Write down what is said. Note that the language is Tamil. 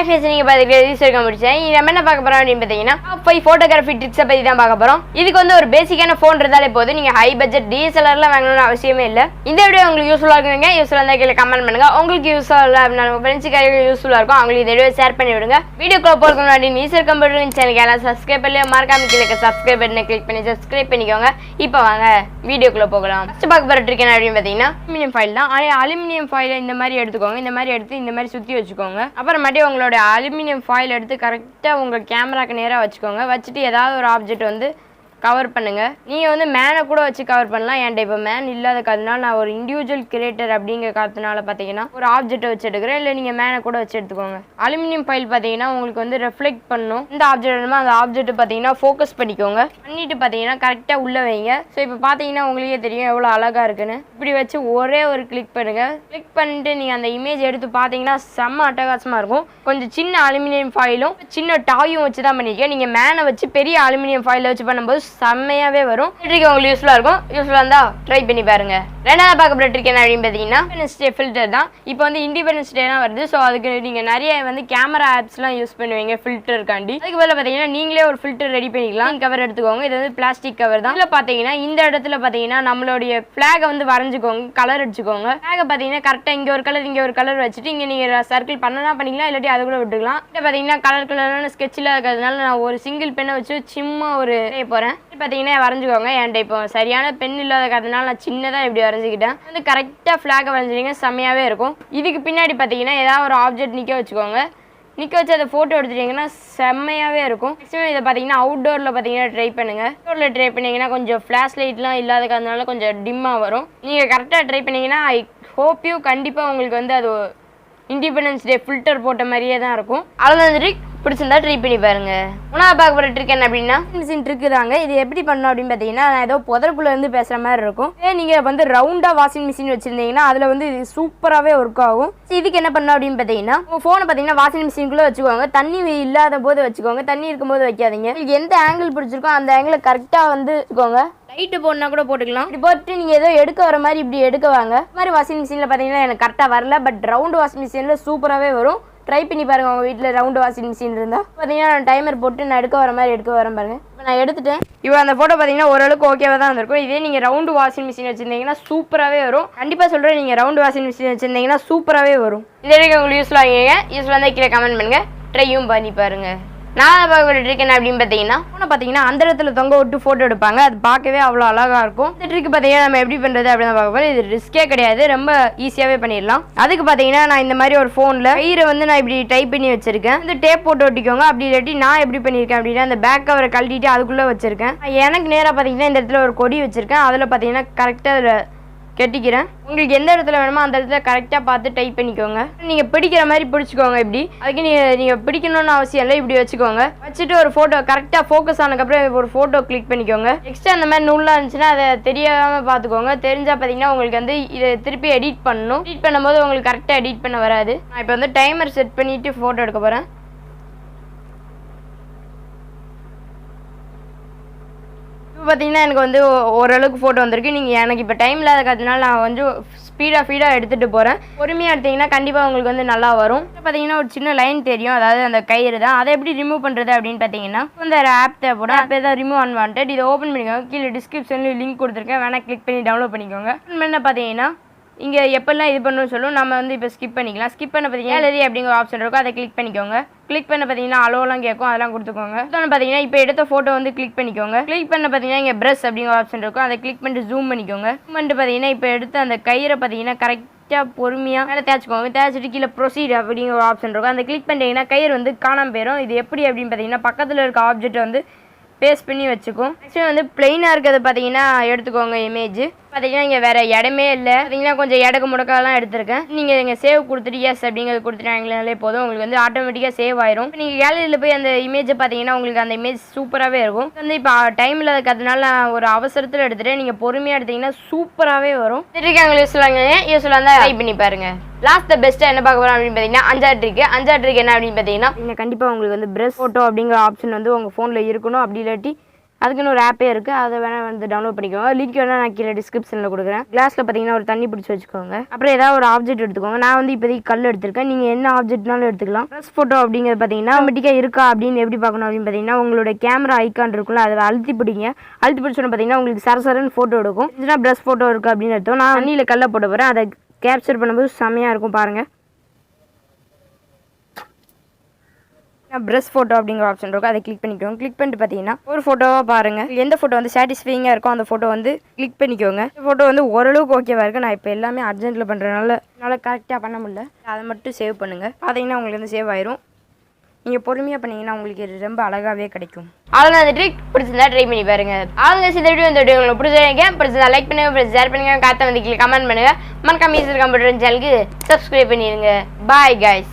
ஹாய் ஃப்ரெண்ட்ஸ், நீங்க பாத்துக்கிட்டு ஈஸ்வர் கம்ப்யூட்டர். இங்க நம்ம என்ன பார்க்க போறோம் அப்படின்னு பாத்தீங்கன்னா டாப் 5 போட்டோகிராஃபி ட்ரிக்ஸை பத்தி தான் பார்க்க போறோம். இதுக்கு வந்து ஒரு பேசிக்கான ஃபோன் இருந்தாலே போதும். நீங்க ஹை பட்ஜெட் டிஎஸ்எல்ஆர்லாம் வாங்கணும்னு அவசியமே இல்லை. இந்த வீடியோ உங்களுக்கு யூஸ்ஃபுல்லா இருக்குங்க. யூஸ்ஃபுல்லா இருந்தா கீழே கமெண்ட் பண்ணுங்க. உங்களுக்கு யூஸ்ஃபுல்லா அப்படின்னா உங்க ஃப்ரெண்ட்ஸுக்கு யூஸ்ஃபுல்லா இருக்கும், அவங்களுக்கு இந்த வீடியோ ஷேர் பண்ணி விடுங்க. வீடியோக்குள்ள போறதுக்கு முன்னாடி ஈஸ்வர் கம்ப்யூட்டர் சேனலுக்கு எல்லாம் சப்ஸ்கிரைப் பண்ணி மறக்காம கீழே சப்ஸ்கிரைப் பட்டனை கிளிக் பண்ணி சப்ஸ்கிரைப் பண்ணிக்கோங்க. இப்போ வாங்க வீடியோக்குள்ள போகலாம். ஃபர்ஸ்ட் பார்க்க போற ட்ரிக் என்ன அப்படின்னு பாத்தீங்கன்னா அலுமினியம் ஃபாயில் தான். அலுமினியம் ஃபாயிலை இந்த மாதிரி எடுத்துக்கோங்க. இந்த மாதிரி எடுத்து இந்த மாதிரி சுத்தி வச்சுக்கோங்க. அப்புறமாட்டி உங்களோட அலுமினியம் ஃபாயில் எடுத்து கரெக்டாக உங்கள் கேமராக்கு நேராக வச்சுக்கோங்க. வச்சுட்டு ஏதாவது ஒரு ஆப்ஜெக்ட் வந்து கவர் பண்ணுங்கள். நீங்கள் வந்து மேனை கூட வச்சு கவர் பண்ணலாம். என்கிட்ட இப்போ மேன் இல்லாத காரணத்தினால நான் ஒரு இண்டிவிஜுவல் கிரியேட்டர் அப்படிங்கிற காரணத்தினால பார்த்தீங்கன்னா ஒரு ஆப்ஜெக்ட்டை வச்சு எடுக்கிறேன். இல்லை நீங்கள் மேனை கூட வச்சு எடுத்துக்கோங்க. அலுமினியம் ஃபைல் பார்த்தீங்கன்னா உங்களுக்கு வந்து ரெஃப்ளெக்ட் பண்ணும். இந்த ஆப்ஜெக்ட் வேணுமோ அந்த ஆப்ஜெக்ட் பார்த்தீங்கன்னா ஃபோக்கஸ் பண்ணிக்கோங்க. பண்ணிட்டு பார்த்தீங்கன்னா கரெக்டாக உள்ளே வைங்க. ஸோ இப்போ பார்த்தீங்கன்னா உங்களுக்கே தெரியும் எவ்வளோ அழகாக இருக்குன்னு. இப்படி வச்சு ஒரே ஒரு கிளிக் பண்ணுங்கள். கிளிக் பண்ணிட்டு நீங்கள் அந்த இமேஜ் எடுத்து பார்த்தீங்கன்னா செம்ம அட்டகாசமாக இருக்கும். கொஞ்சம் சின்ன அலுமினியம் ஃபாயிலும் சின்ன டாயும் வச்சு தான் பண்ணியிருக்கேன். நீங்கள் மேனை வச்சு பெரிய அலுமினியம் ஃபாயிலை வச்சு பண்ணும்போது செம்மையாவே வரும். ட்ரிக் உங்களுக்கு யூஸ்ஃபுல்லா இருக்கும். யூஸ்ஃபுல்லா இருந்தா ட்ரை பண்ணி பாருங்க. ரெண்டாவது பார்க்க போற ட்ரிக் என்ன அப்படின்னு பாத்தீங்கன்னா இண்டிபெண்டன்ஸ் டே ஃபில்டர் தான். இப்போ வந்து இண்டிபெண்டன்ஸ் டேலாம் வருது. ஸோ அதுக்கு நீங்க நிறைய வந்து கேமரா ஆப்ஸ்லாம் யூஸ் பண்ணுவீங்க ஃபில்டருக்காண்டி. அதுக்கு பதிலாக பார்த்தீங்கன்னா நீங்களே ஒரு ஃபில்டர் ரெடி பண்ணிக்கலாம். கவர் எடுத்துக்கோங்க. இது வந்து பிளாஸ்டிக் கவர் தான். இதில் பார்த்தீங்கன்னா இந்த இடத்துல பார்த்தீங்கன்னா நம்மளுடைய ஃபிளாகை வந்து வரைஞ்சிக்கோங்க. கலர் அடிச்சுக்கோங்க. ஃபிளாகை பார்த்தீங்கன்னா கரெக்டாக இங்கே ஒரு கலர் இங்கே ஒரு கலர் வச்சுட்டு இங்கே நீங்கள் சர்க்கிள் பண்ணனா பண்ணிக்கலாம், இல்லாட்டி அது கூட விட்டுக்கலாம். இதை பார்த்தீங்கன்னா கலர் கலரான ஸ்கெட்சில் இருக்கிறதுனால நான் ஒரு சிங்கிள் பெண்ணை வச்சு சும்மா ஒரு போகிறேன். பார்த்தீங்கன்னா வரைஞ்சிக்கோங்க. என்கிட்ட இப்போ சரியான பென் இல்லாத காரணத்தினால நான் சின்னதாக இப்படி வரைஞ்சிக்கிட்டேன். வந்து கரெக்டாக ஃப்ளாகை வரைஞ்சிங்க செம்மையாகவே இருக்கும். இதுக்கு பின்னாடி பார்த்தீங்கன்னா ஏதாவது ஒரு ஆப்ஜெக்ட் நிற்க வச்சுக்கோங்க. நிற்க வச்சு அதை ஃபோட்டோ எடுத்துட்டிங்கன்னா செம்மையாகவே இருக்கும். மேக்ஸிமம் இதை பார்த்தீங்கன்னா அவுட்டோரில் பார்த்தீங்கன்னா ட்ரை பண்ணுங்கள். அவுட்டோரில் ட்ரை பண்ணிங்கன்னா கொஞ்சம் ஃப்ளாஷ் லைட்லாம் இல்லாத காரணத்தினால கொஞ்சம் டிம்மாக வரும். நீங்கள் கரெக்டாக ட்ரை பண்ணிங்கன்னா ஐ ஹோப் யூ கண்டிப்பாக உங்களுக்கு வந்து அது இண்டிபெண்டன்ஸ் டே ஃபில்டர் போட்ட மாதிரியே தான் இருக்கும். அவ்வளோதான் ட்ரிக். பிடிச்சிருந்தா ட்ரை பண்ணி பாருங்க. மூணாவது பார்க்க போகிற ட்ரிக் என்ன அப்படின்னா மிஷின் ட்ரிக் தாங்க. இது எப்படி பண்ணணும் அப்படின்னு பார்த்தீங்கன்னா நான் ஏதோ புதற்குள்ளே இருந்து பேசுகிற மாதிரி இருக்கும். நீங்கள் வந்து ரவுண்டாக வாஷிங் மிஷின் வச்சுருந்தீங்கன்னா அதில் வந்து இது சூப்பராகவே ஒர்க் ஆகும். இதுக்கு என்ன பண்ணணும் அப்படின்னு பார்த்தீங்கன்னா உங்கள் ஃபோனை பார்த்தீங்கன்னா வாஷிங் மிஷினுக்குள்ளே வச்சுக்கோங்க. தண்ணி இல்லாத போது வச்சுக்கோங்க. தண்ணி இருக்கும்போது வைக்காதீங்க. உங்களுக்கு எந்த ஆங்கிள் பிடிச்சிருக்கோ அந்த ஆங்கிள் கரெக்டாக வந்து வச்சுக்கோங்க. லைட்டு போடனா கூட போட்டுக்கலாம். இப்படி போட்டு நீங்கள் ஏதோ எடுக்க வர மாதிரி இப்படி எடுக்க வாங்க. இந்த மாதிரி வாஷிங் மிஷினில் பார்த்தீங்கன்னா எனக்கு கரெக்டாக வரல. பட் ரவுண்டு வாஷிங் மிஷினில் சூப்பராகவே வரும். ட்ரை பண்ணி பாருங்க. உங்கள் வீட்டில் ரவுண்டு வாஷிங் மிஷின் இருந்தால் பார்த்தீங்கன்னா நான் டைமர் போட்டு நான் எடுக்க வர மாதிரி எடுக்க வரேன் பாருங்க. இப்போ நான் எடுத்துட்டேன். இப்போ அந்த ஃபோட்டோ பார்த்தீங்கன்னா ஓரளவுக்கு ஓகேவாக தான் இருக்கும். இதே நீங்கள் ரவுண்டு வாஷிங் மிஷின் வச்சுருந்தீங்கன்னா சூப்பராகவே வரும். கண்டிப்பாக சொல்கிறேன், நீங்கள் ரவுண்டு வாஷிங் மிஷின் வச்சுருந்தீங்கன்னா சூப்பராகவே வரும். இதே உங்களுக்கு யூஸ்ஃபுல்லாக ஆகிங்க. யூஸ்ஃபுல்லாக இருந்தால் கீழே கமெண்ட் பண்ணுங்கள். ட்ரையும் பண்ணி பாருங்கள். நான் பார்க்க ட்ரிக் என்ன அப்படின்னு பார்த்தீங்கன்னா பார்த்தீங்கன்னா அந்த இடத்துல தொங்க விட்டு ஃபோட்டோ எடுப்பாங்க. அது பார்க்கவே அவ்வளோ அழகாக இருக்கும். இந்த ட்ரிக் பார்த்தீங்கன்னா நம்ம எப்படி பண்ணுறது அப்படின்னு பார்க்க போகிறோம். இது ரிஸ்கே கிடையாது, ரொம்ப ஈஸியாகவே பண்ணிடலாம். அதுக்கு பார்த்தீங்கன்னா நான் இந்த மாதிரி ஒரு ஃபோனில் கயிறை வந்து நான் இப்படி டைப் பண்ணி வச்சிருக்கேன். இந்த டேப் போட்டு ஒட்டிக்கோங்க. அப்படி இல்லாட்டி நான் எப்படி பண்ணியிருக்கேன் அப்படின்னா அந்த பேக் கவரை கழட்டிட்டு அதுக்குள்ளே வச்சிருக்கேன். எனக்கு நேராக பார்த்தீங்கன்னா இந்த இடத்துல ஒரு கொடி வச்சிருக்கேன். அதில் பார்த்தீங்கன்னா கரெக்டாக அதில் கட்டிக்கிறேன். உங்களுக்கு எந்த இடத்துல வேணுமோ அந்த இடத்துல கரெக்டாக பார்த்து டைப் பண்ணிக்கோங்க. நீங்கள் பிடிக்கிற மாதிரி பிடிச்சிக்கோங்க. இப்படி அதுக்கு நீங்கள் பிடிக்கணும்னு அவசியம் இல்லை. இப்படி வச்சுக்கோங்க. வச்சுட்டு ஒரு ஃபோட்டோ கரெக்டாக ஃபோக்கஸ் ஆனதுக்கப்புறம் ஒரு ஃபோட்டோ கிளிக் பண்ணிக்கோங்க. எக்ஸ்ட்ரா அந்த மாதிரி நூலாக இருந்துச்சுன்னா அதை தெரியாமல் பார்த்துக்கோங்க. தெரிஞ்சால் பார்த்தீங்கன்னா உங்களுக்கு வந்து இதை திருப்பி எடிட் பண்ணணும். எடிட் பண்ணும்போது உங்களுக்கு கரெக்டாக எடிட் பண்ண வராது. நான் இப்போ வந்து டைமர் செட் பண்ணிவிட்டு ஃபோட்டோ எடுக்க போகிறேன். பார்த்தீங்கன்னா எனக்கு வந்து ஓரளவுக்கு ஃபோட்டோ வந்திருக்கு. நீங்கள் எனக்கு இப்போ டைம் இல்லாத காரணத்தினால நான் வந்து ஃபீடாக எடுத்துகிட்டு போகிறேன். பொறுமையாக எடுத்திங்கன்னா கண்டிப்பாக உங்களுக்கு வந்து நல்லா வரும். பார்த்தீங்கன்னா ஒரு சின்ன லைன் தெரியும், அதாவது அந்த கயிறு தான். அதை எப்படி ரிமூவ் பண்ணுறது அப்படின்னு பார்த்தீங்கன்னா வந்து ஆப் தேவைப்படும். ஆப் ஏதாவது ரிமூவ் அன்வான்டட். இதை ஓப்பன் பண்ணிக்கோங்க. கீழே டிஸ்கிரிப்ஷன்லேயும் லிங்க் கொடுத்துருக்கேன். வேணால் கிளிக் பண்ணி டவுன்லோட் பண்ணிக்கோங்க. என்ன பார்த்தீங்கன்னா இங்கே எப்பெல்லாம் இது பண்ணணும்னு சொல்லும். நம்ம வந்து இப்போ ஸ்கிப் பண்ணிக்கலாம். ஸ்கிப் பண்ண பார்த்தீங்கன்னா கேலரி அப்படிங்கிற ஆப்ஷன் இருக்கும். அதை கிளிக் பண்ணிக்கோங்க. கிளிக் பண்ண பார்த்தீங்கன்னா அலோலாம் கேட்கும், அதெல்லாம் கொடுத்துக்கோங்க. பார்த்தீங்கன்னா இப்போ எடுத்த ஃபோட்டோ வந்து கிளிக் பண்ணிக்கோங்க. கிளிக் பண்ண பார்த்தீங்கன்னா இங்கே ப்ரஷ் அப்படிங்கிற ஆப்ஷன் இருக்கும். அதை கிளிக் பண்ணிட்டு ஜூம் பண்ணிக்கோங்க. ஜூம் பண்ணிட்டு பார்த்தீங்கன்னா இப்போ எடுத்து அந்த கயிறை பார்த்தீங்கன்னா கரெக்டாக பொறுமையாக மேலே தேய்ச்சிக்கோங்க. தேய்ச்சிட்டு கீழே ப்ரொசீட் அப்படிங்கிற ஒரு ஆப்ஷன் இருக்கும். அதை கிளிக் பண்ணிட்டீங்கன்னா கயிறு வந்து காணாமல் போயிடும். இது எப்படி அப்படின்னு பார்த்தீங்கன்னா பக்கத்தில் இருக்க ஆப்ஜெக்ட் வந்து பேஸ்ட் பண்ணி வச்சுக்கும். ஆக்சுவலி வந்து பிளெயினாக இருக்கிறது பார்த்தீங்கன்னா எடுத்துக்கோங்க. இமேஜ் பார்த்தீங்கன்னா இங்கே வேறு இடமே இல்லை. பார்த்தீங்கன்னா கொஞ்சம் இடக்கு முடக்காலாம் எடுத்திருக்கேன். நீங்கள் இங்கே சேவ் கொடுத்துட்டு எஸ் அப்படிங்கிறது கொடுத்துட்டாங்களே போதும். உங்களுக்கு வந்து ஆட்டோமேட்டிக்காக சேவ் ஆயிரும். நீங்கள் கேலரியில் போய் அந்த இமேஜை பார்த்தீங்கன்னா உங்களுக்கு அந்த இமேஜ் சூப்பராகவே இருக்கும். வந்து இப்போ டைம் இல்லாததுனால ஒரு அவசரத்தில் எடுத்துகிட்டு நீங்கள் பொறுமையாக எடுத்தீங்கன்னா சூப்பராகவே வரும். திருக்காங்க யூஸ்ஃபுல்லாக இருந்தால் ட்ரை பண்ணி பாருங்க. லாஸ்ட் த பெஸ்ட்டாக என்ன பார்க்க போகிறோம் அப்படின்னு பார்த்தீங்கன்னா அஞ்சாவது ட்ரிக் என்ன அப்படின்னு பார்த்தீங்கன்னா நீங்கள் கண்டிப்பாக உங்களுக்கு வந்து ப்ரஷ் ஃபோட்டோ அப்படிங்கிற ஆப்ஷன் வந்து உங்கள் ஃபோனில் இருக்கணும். அப்படி இல்லாட்டி அதுக்குன்னு ஒரு ஆப்பே இருக்குது, அதை வேணால் வந்து டவுன்லோட் பண்ணிக்கோங்க. லிங்க் வேணால் நான் கீழே டிஸ்கிரிப்ஷனில் கொடுக்குறேன். கிளாஸில் பார்த்தீங்கன்னா ஒரு தண்ணி பிடிச்சி வச்சுக்கோங்க. அப்புறம் ஏதாவது ஒரு ஆப்ஜெக்ட் எடுத்துக்கோங்க. நான் வந்து இப்போதைக்கு கல் எடுத்திருக்கேன். நீங்கள் என்ன ஆப்ஜெக்ட்னாலும் எடுத்துக்கலாம். ப்ரெஸ் ஃபோட்டோ அப்படிங்கிறது பார்த்தீங்கன்னா ஆட்டோமேட்டிக்காக இருக்கா அப்படின்னு எப்படி பார்க்கணும் அப்படின்னு பார்த்தீங்கன்னா உங்களோட கேமரா ஐக்கான் இருக்குல்ல, அதை அழுத்தி பிடிங்க. அழுத்தி பிடிச்சோன்னு பார்த்தீங்கன்னா உங்களுக்கு சரசரன்னு ஃபோட்டோ எடுக்கும். இதுனா ப்ரெஸ் ஃபோட்டோ இருக்குது அப்படின்னு எடுத்தோம். நான் தண்ணியில் கல்லை போட்டு போகிறேன். அதை கேப்சர் பண்ணும்போது செம்மையாக இருக்கும் பாருங்கள். ப்ரெஸ் ஃபோட்டோ அப்படிங்கிற ஆப்ஷன் இருக்கும், அதை கிளிக் பண்ணிக்கோங்க. கிளிக் பண்ணிட்டு பார்த்தீங்கன்னா ஒரு ஃபோட்டோவாக பாருங்கள். எந்த ஃபோட்டோ வந்து சாட்டிஸ்ஃபைங்காக இருக்கோ அந்த ஃபோட்டோ வந்து கிளிக் பண்ணிக்கோங்க. இந்த ஃபோட்டோ வந்து ஓரளவுக்கு ஓகேவாக இருக்குது. நான் இப்போ எல்லாமே அர்ஜென்ட்டில் பண்ணுறதுனால என்னால் கரெக்டாக பண்ண முடியல. அதை மட்டும் சேவ் பண்ணுங்கள். பார்த்தீங்கன்னா உங்களுக்கு வந்து சேவ் ஆயிரும். நீங்கள் பொறுமையாக பண்ணிங்கன்னா உங்களுக்கு ரொம்ப அழகாகவே கிடைக்கும். அவ்வளோ அந்த ட்ரிக் பிடிச்சிருந்தா ட்ரை பண்ணி பாருங்க. அவங்க இந்த வீடியோ உங்களுக்கு பிடிச்சிருந்தா லைக் பண்ணுங்க, ஷேர் பண்ணுங்க, காத்த வந்து கமெண்ட் பண்ணுங்க. மறக்காம எஸ்வர் கம்ப்யூட்டர் சேனலுக்கு சப்ஸ்கிரைப் பண்ணிடுங்க. Bye guys.